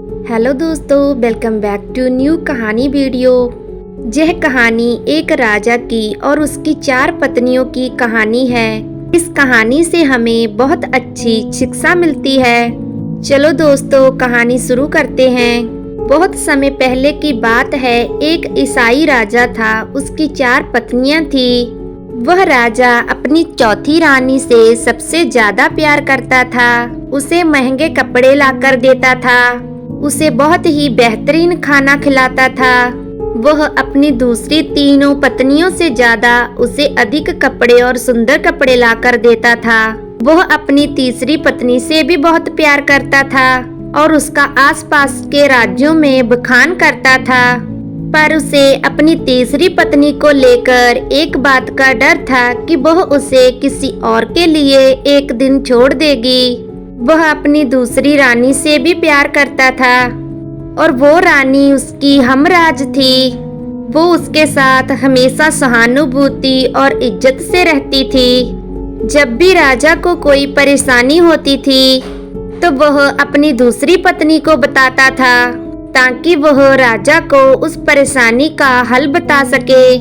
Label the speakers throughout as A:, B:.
A: Hello दोस्तों, welcome back to new कहानी video. यह कहानी एक राजा की और उसकी 4 पत्नियों की कहानी है। इस कहानी से हमें बहुत अच्छी शिक्षा मिलती है। चलो दोस्तों, कहानी शुरू करते हैं। बहुत समय पहले की बात है। एक ईसाई राजा था, उसकी 4 पत्नियां थी। वह राजा अपनी चौथी रानी से सबसे ज्यादा प्यार करता था। उसे महंगे कपड़े लाकर देता था, उसे बहुत ही बेहतरीन खाना खिलाता था। वह अपनी दूसरी तीनों पत्नियों से ज्यादा उसे अधिक कपड़े और सुंदर कपड़े लाकर देता था। वह अपनी तीसरी पत्नी से भी बहुत प्यार करता था और उसका आसपास के राज्यों में बखान करता था। पर उसे अपनी तीसरी पत्नी को लेकर एक बात का डर था कि वह उसे किसी और के लिए एक दिन छोड़ देगी। वह अपनी दूसरी रानी से भी प्यार करता था और वो रानी उसकी हमराज थी। वो उसके साथ हमेशा सहानुभूति और इज्जत से रहती थी। जब भी राजा को कोई परेशानी होती थी तो वह अपनी दूसरी पत्नी को बताता था ताकि वह राजा को उस परेशानी का हल बता सके।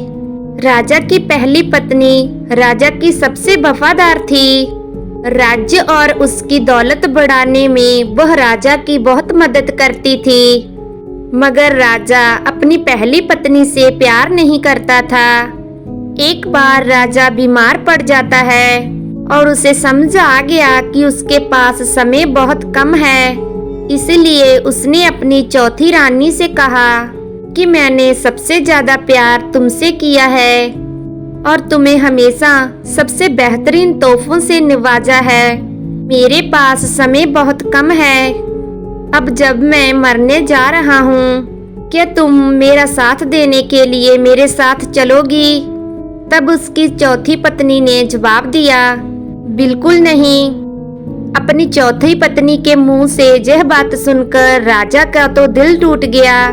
A: राजा की पहली पत्नी राजा की सबसे वफादार थी। राज्य और उसकी दौलत बढ़ाने में वह राजा की बहुत मदद करती थी। मगर राजा अपनी पहली पत्नी से प्यार नहीं करता था। एक बार राजा बीमार पड़ जाता है और उसे समझ आ गया कि उसके पास समय बहुत कम है। इसलिए उसने अपनी चौथी रानी से कहा कि मैंने सबसे ज्यादा प्यार तुमसे किया है और तुम्हें हमेशा सबसे बेहतरीन तोहफों से नवाजा है। मेरे पास समय बहुत कम है। अब जब मैं मरने जा रहा हूँ, क्या तुम मेरा साथ देने के लिए मेरे साथ चलोगी? तब उसकी चौथी पत्नी ने जवाब दिया, बिल्कुल नहीं। अपनी चौथी पत्नी के मुंह से यह बात सुनकर राजा का तो दिल टूट गया।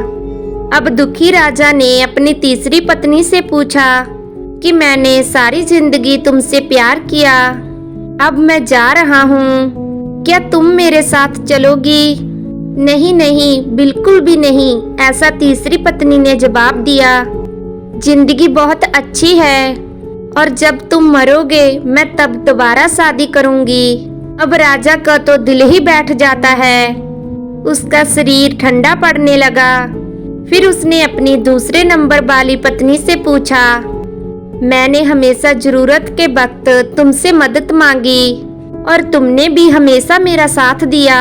A: अब दुखी राजा ने अपनी तीसरी पत्नी से पूछा कि मैंने सारी जिंदगी तुमसे प्यार किया, अब मैं जा रहा हूँ, क्या तुम मेरे साथ चलोगी? नहीं नहीं, बिल्कुल भी नहीं, ऐसा तीसरी पत्नी ने जवाब दिया। जिंदगी बहुत अच्छी है और जब तुम मरोगे मैं तब दोबारा शादी करूंगी। अब राजा का तो दिल ही बैठ जाता है। उसका शरीर ठंडा पड़ने लगा। फिर उसने अपनी दूसरे नंबर वाली पत्नी से पूछा, मैंने हमेशा जरूरत के वक्त तुमसे मदद मांगी और तुमने भी हमेशा मेरा साथ दिया,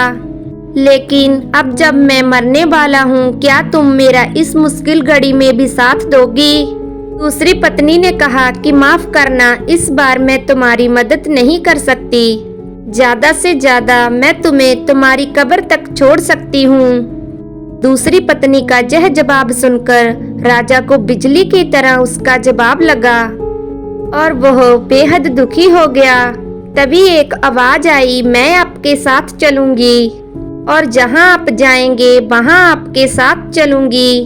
A: लेकिन अब जब मैं मरने वाला हूँ, क्या तुम मेरा इस मुश्किल घड़ी में भी साथ दोगी? दूसरी पत्नी ने कहा कि माफ करना, इस बार मैं तुम्हारी मदद नहीं कर सकती। ज्यादा से ज्यादा मैं तुम्हें तुम्हारी कब्र तक छोड़ सकती हूँ। दूसरी पत्नी का यह जवाब सुनकर राजा को बिजली की तरह उसका जवाब लगा और वह बेहद दुखी हो गया। तभी एक आवाज आई, मैं आपके साथ चलूंगी और जहां आप जाएंगे वहां आपके साथ चलूंगी।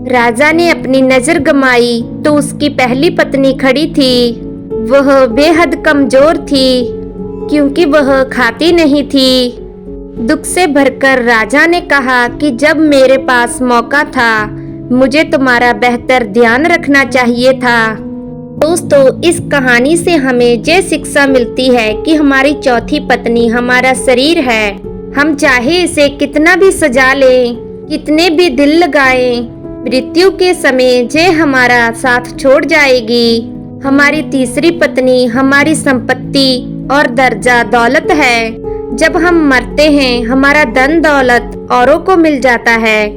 A: राजा ने अपनी नजर गमाई तो उसकी पहली पत्नी खड़ी थी। वह बेहद कमजोर थी क्योंकि वह खाती नहीं थी। दुख से भरकर राजा ने कहा कि जब मेरे पास मौका था, मुझे तुम्हारा बेहतर ध्यान रखना चाहिए था। दोस्तों, इस कहानी से हमें ये शिक्षा मिलती है कि हमारी चौथी पत्नी हमारा शरीर है। हम चाहे इसे कितना भी सजा लें, कितने भी दिल लगाएं, मृत्यु के समय ये हमारा साथ छोड़ जाएगी। हमारी तीसरी पत्नी हमारी संपत्ति और दर्जा दौलत है। जब हम मरते हैं, हमारा धन दौलत औरों को मिल जाता है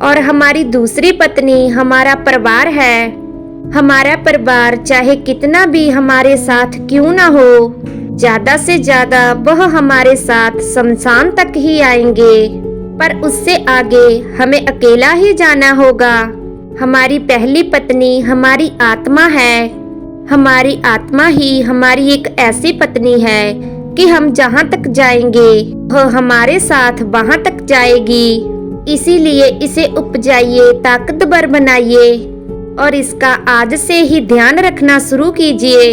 A: और हमारी दूसरी पत्नी हमारा परिवार है। हमारा परिवार चाहे कितना भी हमारे साथ क्यों ना हो, ज्यादा से ज्यादा वह हमारे साथ शमशान तक ही आएंगे, पर उससे आगे हमें अकेला ही जाना होगा। हमारी पहली पत्नी हमारी आत्मा है। हमारी आत्मा ही हमारी एक ऐसी पत्नी है कि हम जहाँ तक जाएंगे वह हमारे साथ वहाँ तक जाएगी। इसीलिए इसे उपजाइए, ताकतवर बनाइए और इसका आज से ही ध्यान रखना शुरू कीजिए।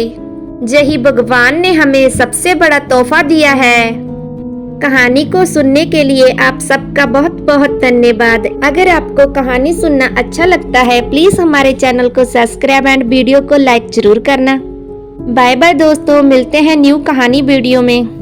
A: यही भगवान ने हमें सबसे बड़ा तोहफा दिया है। कहानी को सुनने के लिए आप सबका बहुत बहुत धन्यवाद। अगर आपको कहानी सुनना अच्छा लगता है प्लीज हमारे चैनल को सब्सक्राइब एंड वीडियो को लाइक जरूर करना। बाय बाय दोस्तों, मिलते हैं न्यू कहानी वीडियो में।